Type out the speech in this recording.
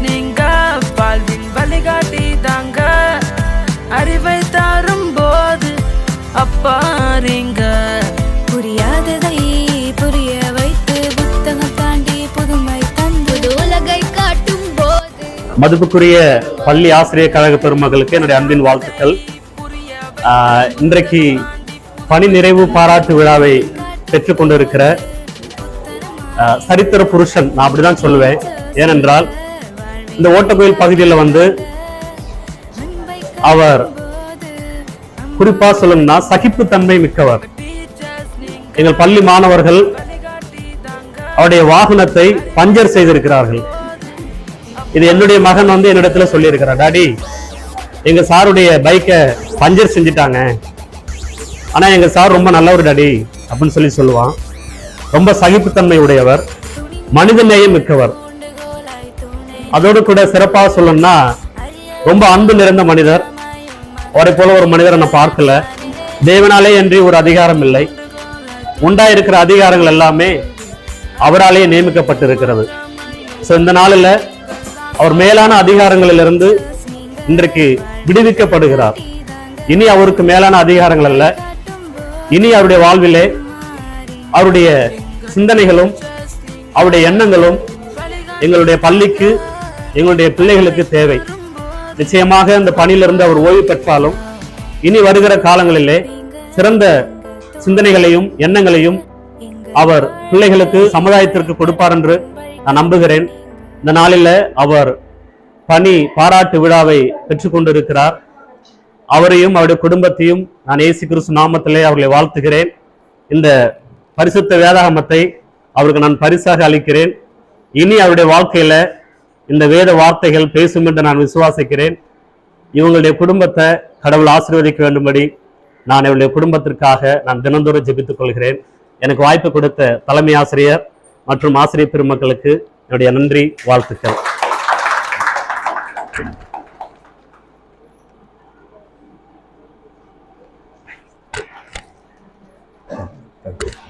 நீங்க வாழ்வின் வழிகாட்டி தாங்க அறிவை தரும் போது அப்பாரிங்க புரியாததை புரிய வைத்து புத்தகம் தாண்டி புதுமை தந்து உலகை காட்டும் போது. மதிப்புக்குரிய பள்ளி ஆசிரியர் கழக பெருமக்களுக்கு என்னுடைய அன்பின் வாழ்த்துக்கள். இன்றைக்கு பணி நிறைவு பாராட்டு விழாவை பெற்றுக் கொண்டிருக்கிற சரித்திர புருஷன் நான் அப்படிதான் சொல்லுவேன். ஏனென்றால் இந்த ஓட்டக்கோயில் பகுதியில் அவர் குறிப்பா சொல்லணும்னா சகிப்புத்தன்மை மிக்கவர். எங்கள் பள்ளி மாணவர்கள் அவருடைய வாகனத்தை பஞ்சர் செய்திருக்கிறார்கள். இது என்னுடைய மகன் என்னிடத்துல சொல்லியிருக்கிறார், டாடி எங்க சாருடைய பைக்கை பஞ்சர் செஞ்சுட்டாங்க, ஆனா எங்க சார் ரொம்ப நல்லவர் டாடி அப்படின்னு சொல்லுவான். ரொம்ப சகிப்புத்தன்மை உடையவர், மனிதநேயம் மிக்கவர். அதோடு கூட சிறப்பாக சொல்லணும்னா ரொம்ப அன்பு நிறைந்த மனிதர். அவரை போல ஒரு மனிதரை நான் பார்க்கல. தேவனாலே என்று ஒரு அதிகாரம் இல்லை, உண்டாயிருக்கிற அதிகாரங்கள் எல்லாமே அவராலேயே நியமிக்கப்பட்டிருக்கிறது. இந்த நாளில் அவர் மேலான அதிகாரங்களிலிருந்து இன்றைக்கு விடுவிக்கப்படுகிறார். இனி அவருக்கு மேலான அதிகாரங்கள் அல்ல, இனி அவருடைய வாழ்விலே அவருடைய சிந்தனைகளும் அவருடைய எண்ணங்களும் எங்களுடைய பள்ளிக்கு எங்களுடைய பிள்ளைகளுக்கு தேவை. நிச்சயமாக இந்த பணியிலிருந்து அவர் ஓய்வு பெற்றாலும் இனி வருகிற காலங்களிலே சிறந்த சிந்தனைகளையும் எண்ணங்களையும் அவர் பிள்ளைகளுக்கு சமுதாயத்திற்கு கொடுப்பார் என்று நான் நம்புகிறேன். இந்த நாளில் அவர் பணி பாராட்டு விழாவை பெற்றுக் கொண்டிருக்கிறார். அவரையும் அவருடைய குடும்பத்தையும் நான் இயேசு கிறிஸ்து நாமத்திலே அவர்களை வாழ்த்துகிறேன். இந்த பரிசுத்த வேதாகமத்தை அவருக்கு நான் பரிசாக அளிக்கிறேன். இனி அவருடைய வாழ்க்கையில இந்த வேத வார்த்தைகள் பேசும் என்று நான் விசுவாசிக்கிறேன். இவங்களுடைய குடும்பத்தை கடவுள் ஆசீர்வதிக்க வேண்டும்படி நான் இவருடைய குடும்பத்திற்காக நான் தினந்தோறும் ஜெபித்துக் கொள்கிறேன். எனக்கு வாய்ப்பு கொடுத்த தலைமை ஆசிரியர் மற்றும் ஆசிரியர் பெருமக்களுக்கு என்னுடைய நன்றி, வாழ்த்துக்கள். Thank you.